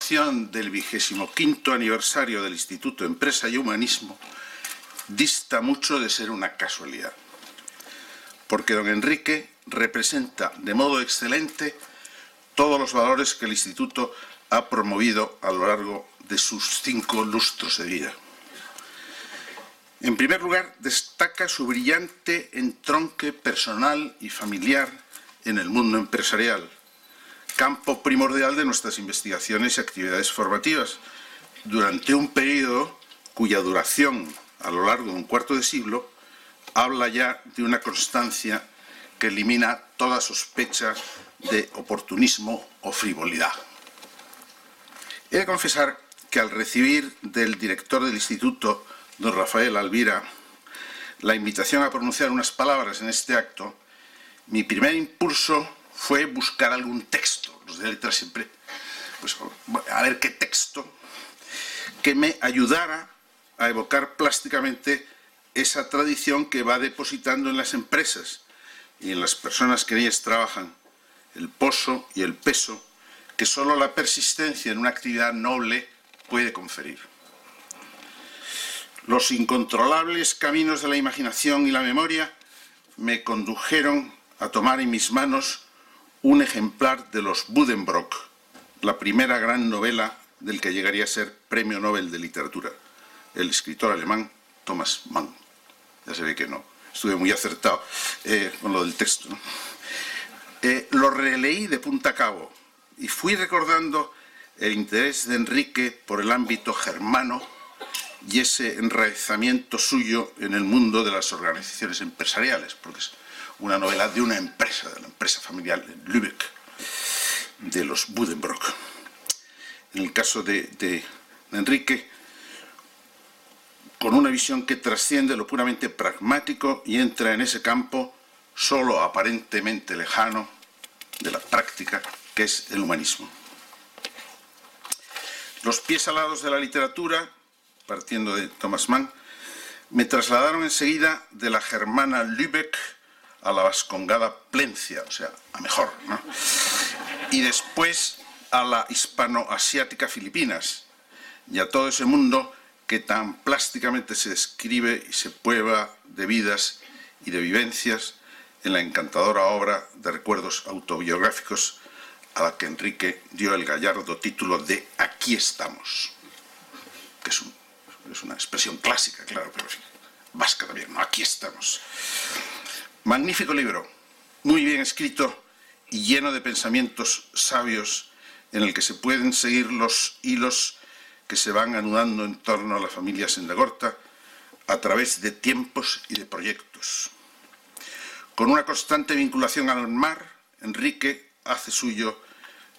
Del 25º aniversario del Instituto Empresa y Humanismo dista mucho de ser una casualidad, porque don Enrique representa de modo excelente todos los valores que el Instituto ha promovido a lo largo de sus 5 lustros de vida. En primer lugar, destaca su brillante entronque personal y familiar en el mundo empresarial, campo primordial de nuestras investigaciones y actividades formativas, durante un periodo cuya duración a lo largo de un cuarto de siglo habla ya de una constancia que elimina toda sospecha de oportunismo o frivolidad. He de confesar que al recibir del director del Instituto, don Rafael Alvira, la invitación a pronunciar unas palabras en este acto, mi primer impulso fue buscar algún texto, los de letras siempre, pues a ver qué texto, que me ayudara a evocar plásticamente esa tradición que va depositando en las empresas y en las personas que en ellas trabajan el pozo y el peso que solo la persistencia en una actividad noble puede conferir. Los incontrolables caminos de la imaginación y la memoria me condujeron a tomar en mis manos un ejemplar de los Buddenbrock, la primera gran novela del que llegaría a ser Premio Nobel de Literatura, el escritor alemán Thomas Mann. Ya se ve que no, estuve muy acertado con lo del texto, ¿no? Lo releí de punta a cabo y fui recordando el interés de Enrique por el ámbito germano y ese enraizamiento suyo en el mundo de las organizaciones empresariales, porque es una novela de una empresa, de la empresa familiar en Lübeck, de los Buddenbrock. En el caso de Enrique, con una visión que trasciende lo puramente pragmático y entra en ese campo solo aparentemente lejano de la práctica, que es el humanismo. Los pies alados de la literatura, partiendo de Thomas Mann, me trasladaron enseguida de la germana Lübeck a la vascongada Plencia, o sea, a mejor, ¿no? Y después a la hispano-asiática Filipinas y a todo ese mundo que tan plásticamente se describe y se prueba de vidas y de vivencias en la encantadora obra de recuerdos autobiográficos a la que Enrique dio el gallardo título de Aquí estamos, que es una expresión clásica, claro, pero vasca también, ¿no? Aquí estamos. Magnífico libro, muy bien escrito y lleno de pensamientos sabios en el que se pueden seguir los hilos que se van anudando en torno a la familia Sendagorta a través de tiempos y de proyectos. Con una constante vinculación al mar, Enrique hace suyo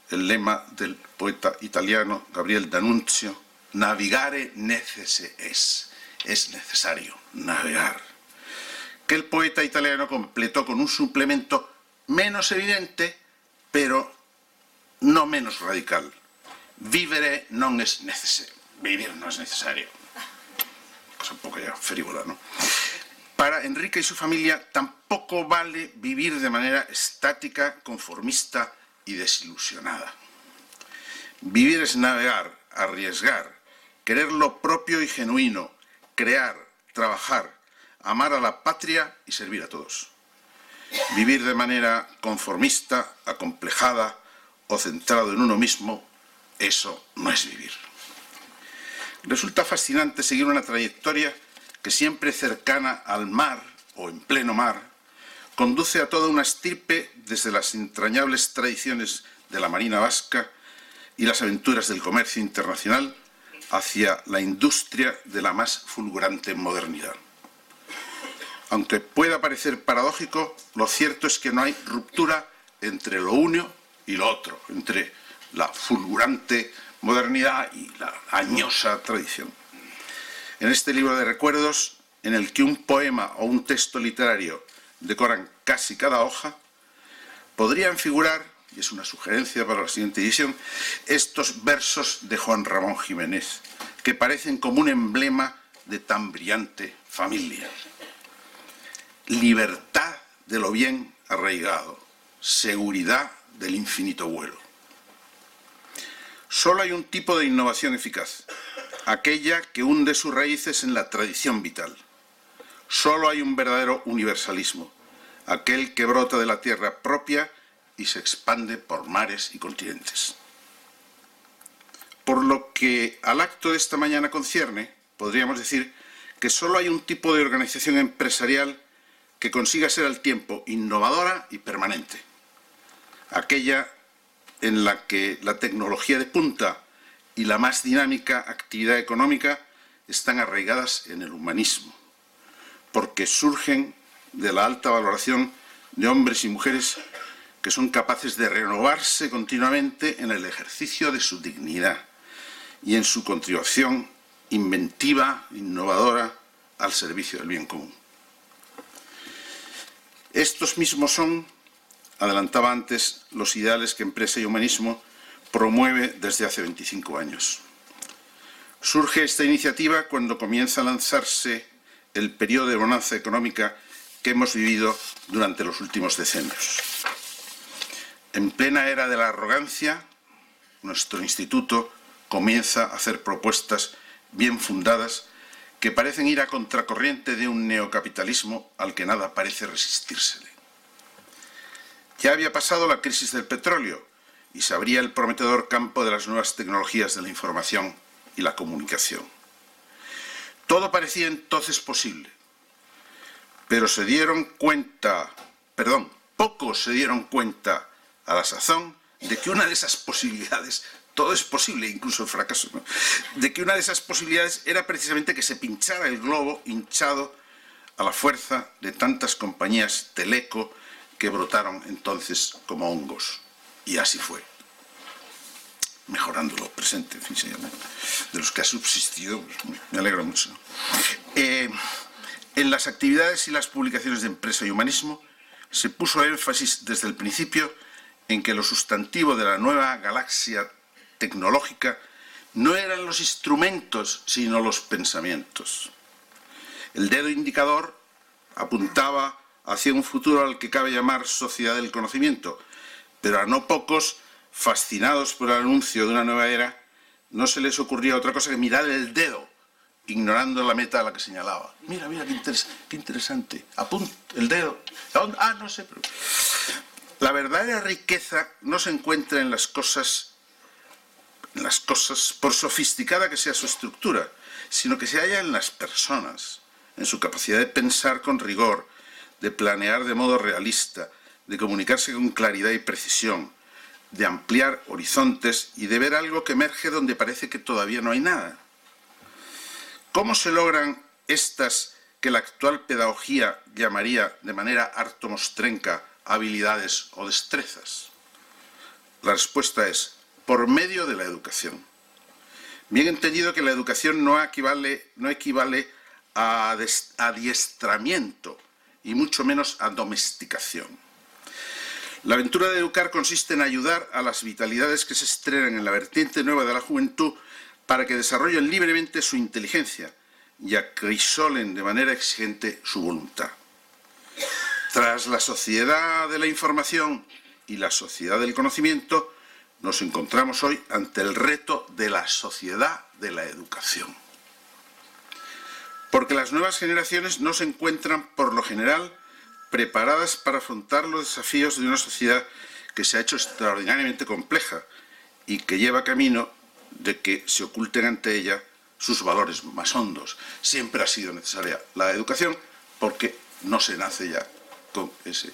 el lema del poeta italiano Gabriel D'Annunzio: navigare necesse es necesario navegar, que el poeta italiano completó con un suplemento menos evidente, pero no menos radical: vivere non es necesse, vivir no es necesario. Cosa un poco ya frívola, ¿no? Para Enrique y su familia tampoco vale vivir de manera estática, conformista y desilusionada. Vivir es navegar, arriesgar, querer lo propio y genuino, crear, trabajar, amar a la patria y servir a todos. Vivir de manera conformista, acomplejada o centrado en uno mismo, eso no es vivir. Resulta fascinante seguir una trayectoria que, siempre cercana al mar o en pleno mar, conduce a toda una estirpe desde las entrañables tradiciones de la marina vasca y las aventuras del comercio internacional hacia la industria de la más fulgurante modernidad. Aunque pueda parecer paradójico, lo cierto es que no hay ruptura entre lo uno y lo otro, entre la fulgurante modernidad y la añosa tradición. En este libro de recuerdos, en el que un poema o un texto literario decoran casi cada hoja, podrían figurar, y es una sugerencia para la siguiente edición, estos versos de Juan Ramón Jiménez, que parecen como un emblema de tan brillante familia. Libertad de lo bien arraigado, seguridad del infinito vuelo. Solo hay un tipo de innovación eficaz, aquella que hunde sus raíces en la tradición vital. Solo hay un verdadero universalismo, aquel que brota de la tierra propia y se expande por mares y continentes. Por lo que al acto de esta mañana concierne, podríamos decir que solo hay un tipo de organización empresarial que consiga ser al tiempo innovadora y permanente. Aquella en la que la tecnología de punta y la más dinámica actividad económica están arraigadas en el humanismo, porque surgen de la alta valoración de hombres y mujeres que son capaces de renovarse continuamente en el ejercicio de su dignidad y en su contribución inventiva, innovadora, al servicio del bien común. Estos mismos son, adelantaba antes, los ideales que Empresa y Humanismo promueve desde hace 25 años. Surge esta iniciativa cuando comienza a lanzarse el periodo de bonanza económica que hemos vivido durante los últimos decenios. En plena era de la arrogancia, nuestro instituto comienza a hacer propuestas bien fundadas que parecen ir a contracorriente de un neocapitalismo al que nada parece resistírsele. Ya había pasado la crisis del petróleo y se abría el prometedor campo de las nuevas tecnologías de la información y la comunicación. Todo parecía entonces posible, pero pocos se dieron cuenta a la sazón de que una de esas posibilidades, todo es posible, incluso el fracaso, ¿no?, de que una de esas posibilidades era precisamente que se pinchara el globo hinchado a la fuerza de tantas compañías teleco que brotaron entonces como hongos. Y así fue. Mejorando lo presente, en fin, de los que ha subsistido, pues, me alegro mucho. En las actividades y las publicaciones de Empresa y Humanismo se puso énfasis desde el principio en que lo sustantivo de la nueva galaxia tecnológica no eran los instrumentos, sino los pensamientos. El dedo indicador apuntaba hacia un futuro al que cabe llamar sociedad del conocimiento, pero a no pocos, fascinados por el anuncio de una nueva era, no se les ocurría otra cosa que mirar el dedo, ignorando la meta a la que señalaba. Mira, qué interesante. Apunta el dedo. No sé. Pero... La verdadera riqueza no se encuentra en las cosas, por sofisticada que sea su estructura, sino que se halla en las personas, en su capacidad de pensar con rigor, de planear de modo realista, de comunicarse con claridad y precisión, de ampliar horizontes y de ver algo que emerge donde parece que todavía no hay nada. ¿Cómo se logran estas que la actual pedagogía llamaría de manera harto mostrenca habilidades o destrezas? La respuesta es por medio de la educación. Bien entendido que la educación no equivale a adiestramiento y mucho menos a domesticación. La aventura de educar consiste en ayudar a las vitalidades que se estrenan en la vertiente nueva de la juventud para que desarrollen libremente su inteligencia y acrisolen de manera exigente su voluntad. Tras la sociedad de la información y la sociedad del conocimiento, nos encontramos hoy ante el reto de la sociedad de la educación. Porque las nuevas generaciones no se encuentran, por lo general, preparadas para afrontar los desafíos de una sociedad que se ha hecho extraordinariamente compleja y que lleva camino de que se oculten ante ella sus valores más hondos. Siempre ha sido necesaria la educación porque no se nace ya con ese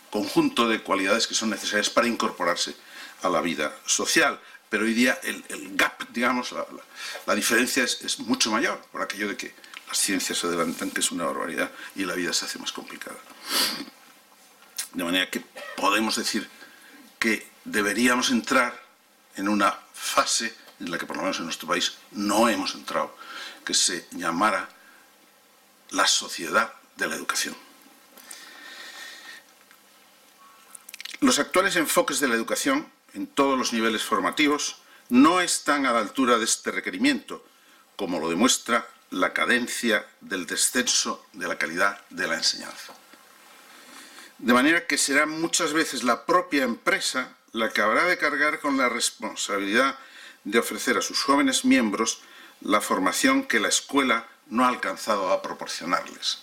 conjunto de cualidades que son necesarias para incorporarse a la vida social. Pero hoy día el gap, digamos, la diferencia es mucho mayor por aquello de que las ciencias se adelantan, que es una barbaridad, y la vida se hace más complicada. De manera que podemos decir que deberíamos entrar en una fase en la que, por lo menos en nuestro país, no hemos entrado, que se llamara la sociedad de la educación. Los actuales enfoques de la educación, en todos los niveles formativos, no están a la altura de este requerimiento, como lo demuestra la cadencia del descenso de la calidad de la enseñanza. De manera que será muchas veces la propia empresa la que habrá de cargar con la responsabilidad de ofrecer a sus jóvenes miembros la formación que la escuela no ha alcanzado a proporcionarles.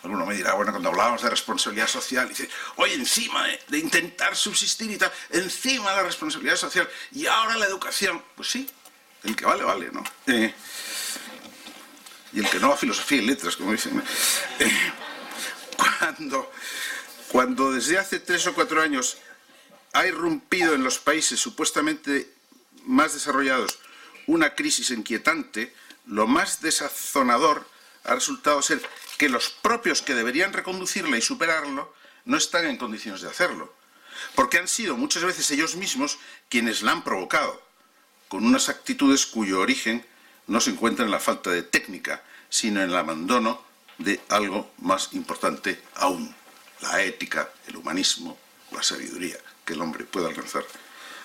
Alguno me dirá, bueno, cuando hablábamos de responsabilidad social, dice, oye, encima de intentar subsistir y tal, encima la responsabilidad social y ahora la educación. Pues sí, el que vale, vale, ¿no? Y el que no va a filosofía y letras, como dicen. Cuando desde hace 3 o 4 años ha irrumpido en los países supuestamente más desarrollados una crisis inquietante, lo más desazonador ha resultado ser que los propios que deberían reconducirla y superarlo no están en condiciones de hacerlo, porque han sido muchas veces ellos mismos quienes la han provocado, con unas actitudes cuyo origen no se encuentra en la falta de técnica, sino en el abandono de algo más importante aún, la ética, el humanismo, la sabiduría que el hombre puede alcanzar,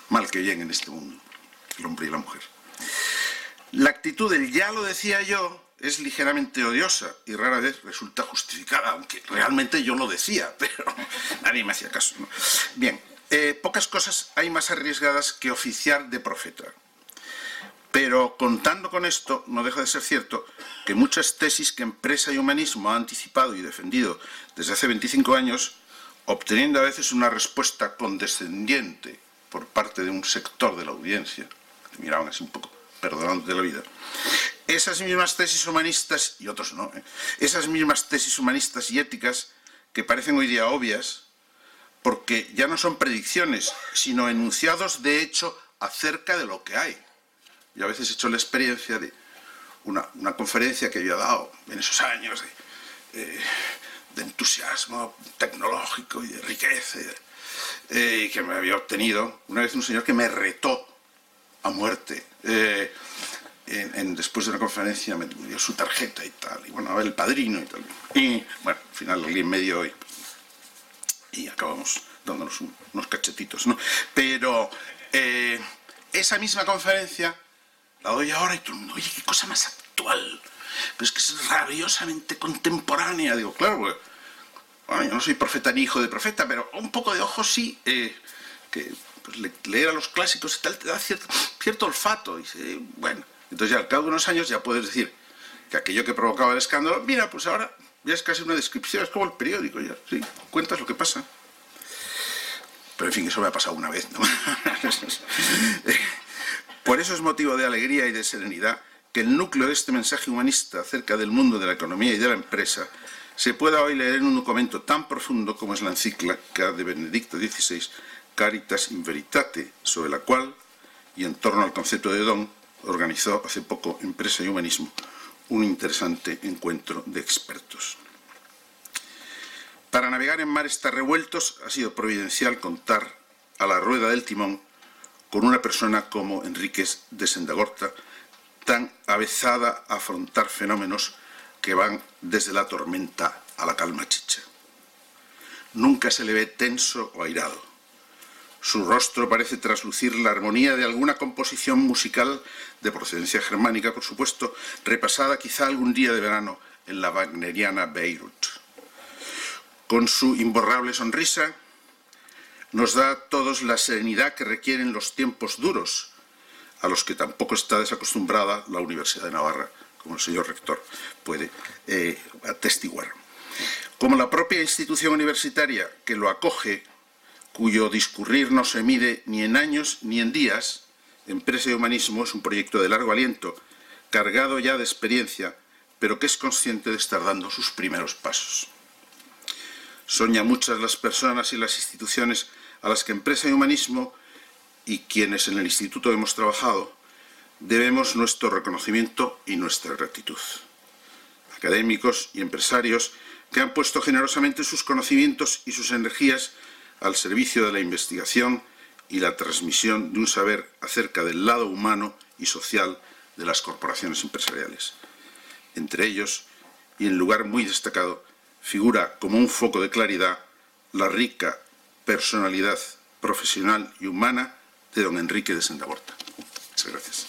mal que bien en este mundo, el hombre y la mujer. La actitud del ya lo decía yo es ligeramente odiosa y rara vez resulta justificada, aunque realmente yo lo decía, pero nadie me hacía caso, ¿no? Bien, pocas cosas hay más arriesgadas que oficiar de profeta. Pero contando con esto, no deja de ser cierto que muchas tesis que Empresa y Humanismo ha anticipado y defendido desde hace 25 años, obteniendo a veces una respuesta condescendiente por parte de un sector de la audiencia, que miraban así un poco perdonando de la vida, esas mismas tesis humanistas, y otros no, esas mismas tesis humanistas y éticas que parecen hoy día obvias, porque ya no son predicciones, sino enunciados de hecho acerca de lo que hay. Yo a veces he hecho la experiencia de una conferencia que yo he dado en esos años de entusiasmo tecnológico y de riqueza, y que me había obtenido una vez un señor que me retó a muerte. Después de una conferencia me dio su tarjeta y tal, y bueno, a ver, el padrino y tal. Y bueno, al final alguien me dio y acabamos dándonos unos cachetitos, ¿no? Pero esa misma conferencia la doy ahora y todo el mundo, oye, qué cosa más actual, pero es que es rabiosamente contemporánea. Digo, claro, pues, bueno, yo no soy profeta ni hijo de profeta, pero un poco de ojo sí, que pues, leer a los clásicos y tal te da cierto olfato. Y dice, bueno, entonces ya al cabo de unos años ya puedes decir que aquello que provocaba el escándalo, mira, pues ahora ya es casi una descripción, es como el periódico ya, sí, cuentas lo que pasa. Pero en fin, eso me ha pasado una vez, ¿no? Por eso es motivo de alegría y de serenidad que el núcleo de este mensaje humanista acerca del mundo de la economía y de la empresa se pueda hoy leer en un documento tan profundo como es la encíclica de Benedicto XVI, Caritas in Veritate, sobre la cual, y en torno al concepto de don, organizó hace poco Empresa y Humanismo un interesante encuentro de expertos. Para navegar en mares tan revueltos ha sido providencial contar a la rueda del timón con una persona como Enríquez de Sendagorta, tan avezada a afrontar fenómenos que van desde la tormenta a la calma chicha. Nunca se le ve tenso o airado. Su rostro parece traslucir la armonía de alguna composición musical de procedencia germánica, por supuesto, repasada quizá algún día de verano en la wagneriana Beirut. Con su imborrable sonrisa, nos da a todos la serenidad que requieren los tiempos duros, a los que tampoco está desacostumbrada la Universidad de Navarra, como el señor rector puede atestiguar. Como la propia institución universitaria que lo acoge, cuyo discurrir no se mide ni en años ni en días, Empresa y Humanismo es un proyecto de largo aliento, cargado ya de experiencia, pero que es consciente de estar dando sus primeros pasos. Son ya muchas las personas y las instituciones a las que Empresa y Humanismo y quienes en el Instituto hemos trabajado debemos nuestro reconocimiento y nuestra gratitud. Académicos y empresarios que han puesto generosamente sus conocimientos y sus energías al servicio de la investigación y la transmisión de un saber acerca del lado humano y social de las corporaciones empresariales. Entre ellos, y en lugar muy destacado, figura como un foco de claridad la rica personalidad profesional y humana de don Enrique de Sendagorta. Muchas gracias.